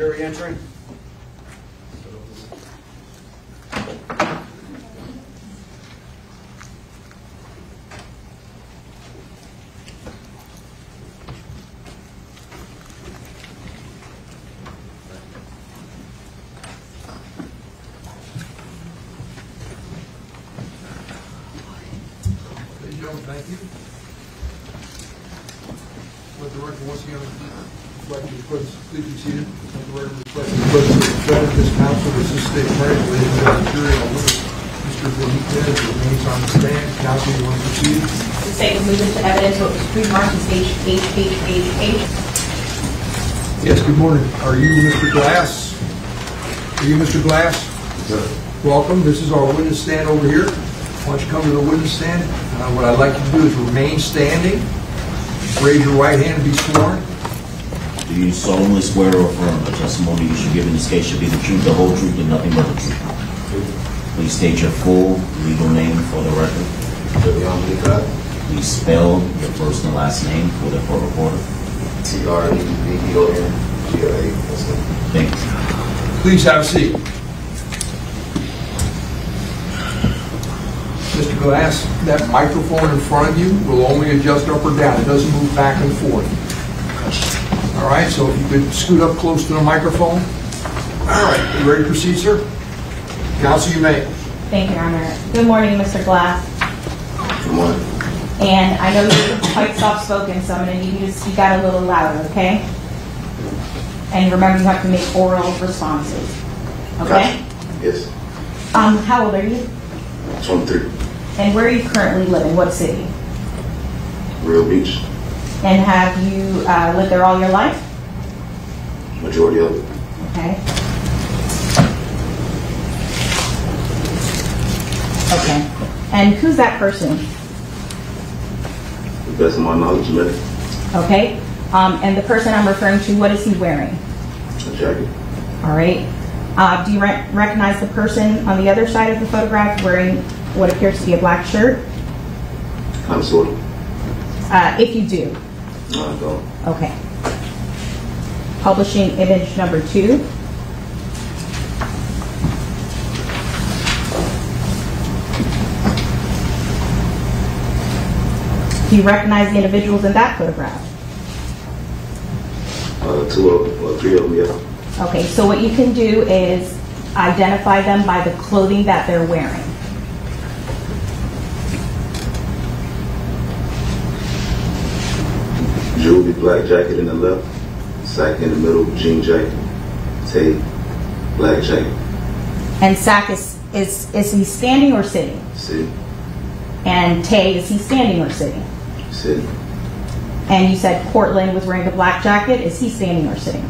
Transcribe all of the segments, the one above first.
Jury entering. Thank you. Let the record once again reflect the presence. Please be seated. Let the record reflect the presence of the judge, this counsel, this state attorney, ladies and gentlemen, jury, all witness, Mr. Benitez remains on the stand. Counsel, you want to proceed? The state will move into evidence what was pre-marked as H. Yes, good morning. Are you Mr. Glass? Are you Mr. Glass? Yes, sir. Welcome. This is our witness stand over here. Why don't you come to the witness stand? What I'd like you to do is remain standing. Raise your right hand and be sworn. Do you solemnly swear or affirm the testimony you should give in this case should be the truth, the whole truth, and nothing but the truth? Please state your full legal name for the record. Please spell your first and last name for the court reporter. T-R-E-V-E-O-N-G-L-A. Thank you. Please have a seat. Mr. Glass, that microphone in front of you will only adjust up or down. It doesn't move back and forth. All right, so if you could scoot up close to the microphone. All right, you ready to proceed, sir? Counsel, you may. Thank you, Your Honor. Good morning, Mr. Glass. Good morning. And I know you're quite soft-spoken, so I'm going to need you to speak out a little louder, okay? And remember, you have to make oral responses. Okay? Yes. How old are you? 23. And where are you currently living? What city? Real Beach. And have you lived there all your life? Majority of it. Okay. Okay. And who's that person? The best of my knowledge, medic. Okay. And the person I'm referring to, what is he wearing? A jacket. All right. Do you recognize the person on the other side of the photograph wearing what appears to be a black shirt? Kind of, sort of. If you do. No, I don't. Okay. Publishing image number 2. Do you recognize the individuals in that photograph? 2 of them, or 3 of them, yeah. Okay, so what you can do is identify them by the clothing that they're wearing. Jewelry, black jacket in the left, sack in the middle, jean jacket, tape, black jacket. And Sack is he standing or sitting? Sitting. And Tay, is he standing or sitting? Sitting. And you said Portland was wearing the black jacket. Is he standing or sitting?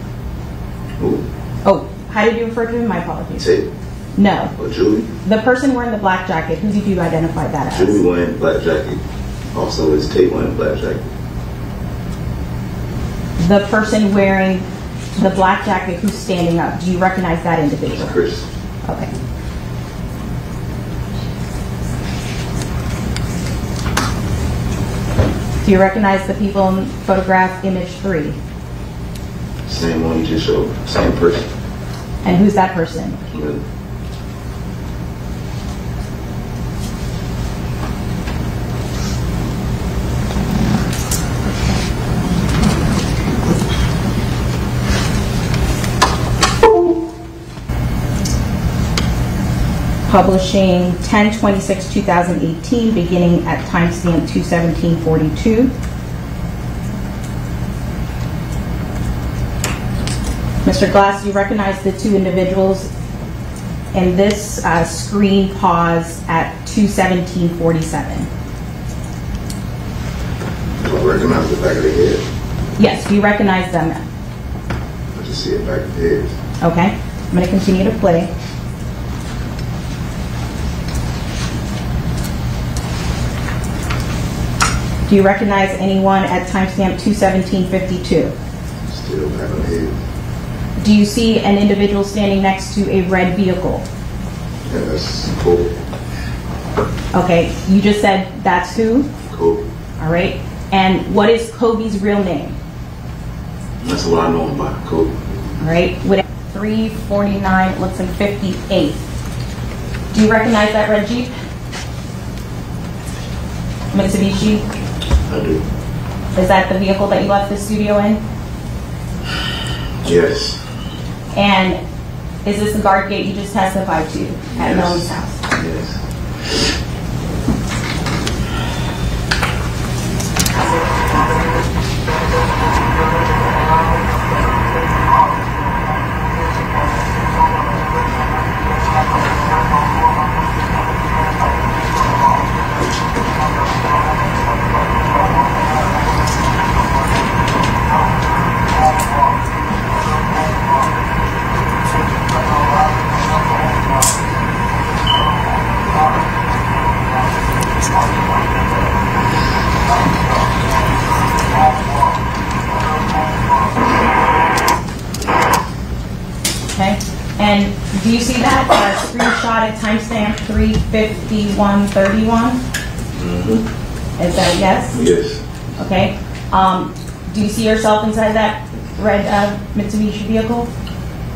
Who? Oh, how did you refer to him? My apologies. Tape. No. Or Julie. The person wearing the black jacket, who did you identify that as? Julie wearing black jacket. Also, is Tape wearing black jacket. The person wearing the black jacket who's standing up, do you recognize that individual? Chris. Okay. Do you recognize the people in photograph image 3? Same one you just showed. Same person. And who's that person? Yeah. Publishing 10/26/2018, beginning at timestamp 2/17/42. Mr. Glass, do you recognize the 2 individuals in this screen pause at 2/17/47? Do I recognize the back of the head? Yes, do you recognize them? I just see it back of the head. Okay, I'm going to continue to play. Do you recognize anyone at timestamp 2/17/52? Still back of the head. Do you see an individual standing next to a red vehicle? Yeah, that's Kobe. Okay, you just said that's who? Kobe. All right. And what is Kobe's real name? That's what I know him by, Kobe. All right, with 349, it looks like 58. Do you recognize that red Jeep? Mitsubishi? I do. Is that the vehicle that you left the studio in? Yes. And is this the guard gate you just testified to at Melly's house? Yes. Okay. And do you see that screenshot at timestamp 351:31? Mm-hmm. Is that a yes? Yes. Okay. Do you see yourself inside that red Mitsubishi vehicle?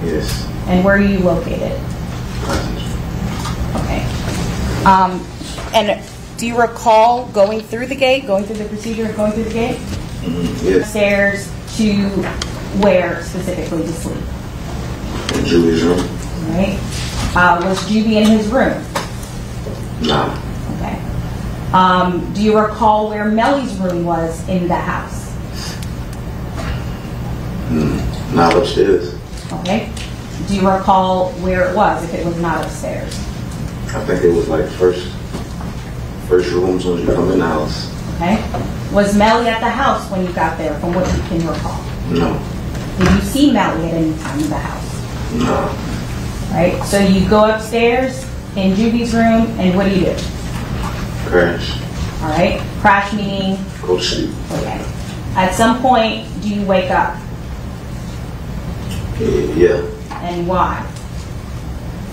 Yes. And where are you located? Passenger. Okay. And do you recall going through the gate, going through the procedure of going through the gate? Mm-hmm. Yes. Stairs to where specifically to sleep? In Julie's room? All right. Was Juby in his room? Nah. Okay. Do you recall where Melly's room was in the house? Not upstairs. Okay. Do you recall where it was if it was not upstairs? I think it was like first rooms when you come in the house. Okay. Was Melly at the house when you got there, from what you can recall? No. Did you see Melly at any time in the house? No. Right. So you go upstairs in Juby's room, and what do you do? Crash. All right. Crash meaning. Go to sleep. Okay. At some point, do you wake up, Yeah. and why?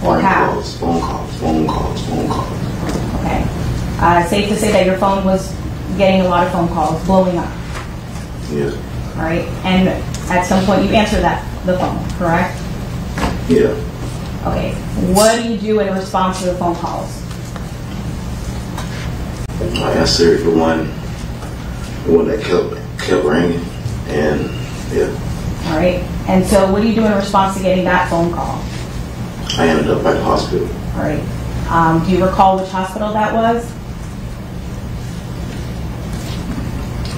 Or how? Phone calls. Okay. Safe to say that your phone was getting a lot of phone calls, blowing up. Yeah. All right. And at some point, you answer the phone, correct? Yeah. Okay. What do you do in response to the phone calls? I answered the one that kept ringing, and yeah. All right. And so what do you do in response to getting that phone call? I ended up at the hospital. All right. Do you recall which hospital that was?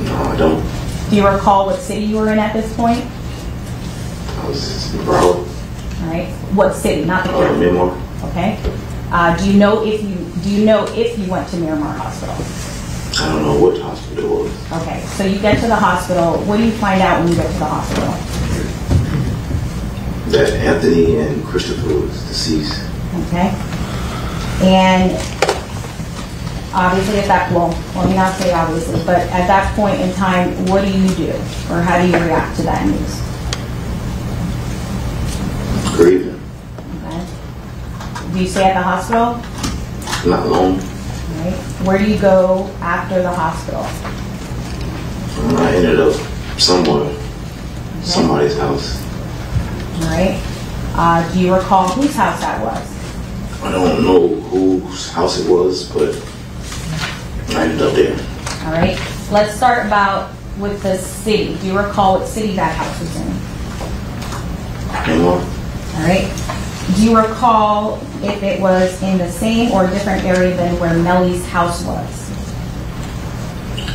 No, I don't. Do you recall what city you were in at this point? I was in Broward. All right. What city? Not the county. Miramar. Okay. Do you know if you went to Miramar Hospital? I don't know what hospital it was. Okay. So you get to the hospital. What do you find out when you get to the hospital? That Anthony and Christopher was deceased. Okay. And obviously let me not say obviously, but at that point in time, what do you do? Or how do you react to that news? Grieving. Okay. Do you stay at the hospital? Not long. All right. Where do you go after the hospital? I ended up somewhere. Somebody's house. All right. Do you recall whose house that was? I don't know whose house it was, but I ended up there. All right. Let's start with the city. Do you recall what city that house was in? Miramar. All right. Do you recall if it was in the same or different area than where Melly's house was?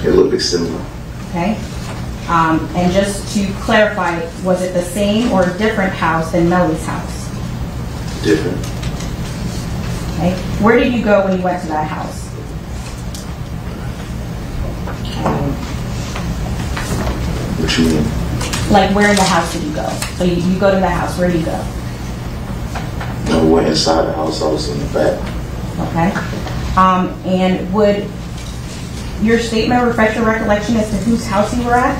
It looked similar. Okay. And just to clarify, was it the same or different house than Melly's house? Different. Okay. Where did you go when you went to that house? What you mean? Like, where in the house did you go? So you go to the house. Where do you go? I went inside the house. I was in the back. Okay. And would your statement refresh your recollection as to whose house you were at?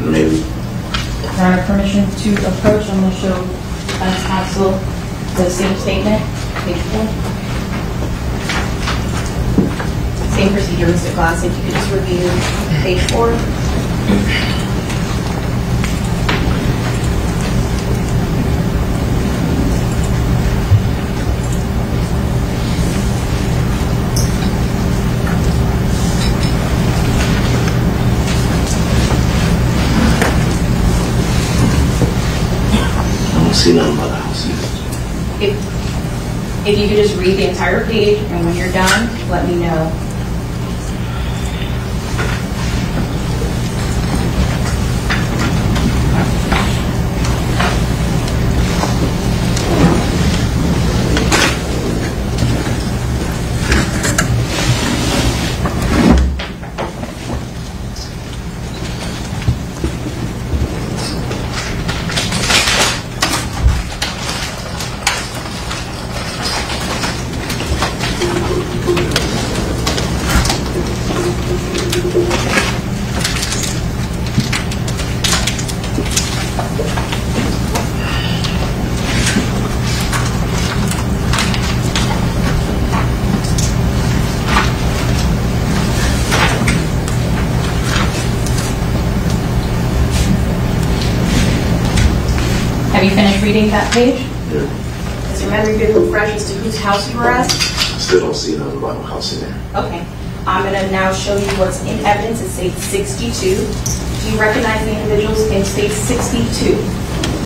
Maybe. Your Honor, permission to approach. I'm going to show defense counsel the same statement, page 4. Same procedure, Mr. Glass, if you could just review page 4. see nothing about the house. If you could just read the entire page, and when you're done, let me know. Have you finished reading that page? Yeah. Does your memory become fresh as to whose house you were at? Still don't see nothing about no house in there. Okay. I'm going to now show you what's in evidence in state 62. Do you recognize the individuals in state 62?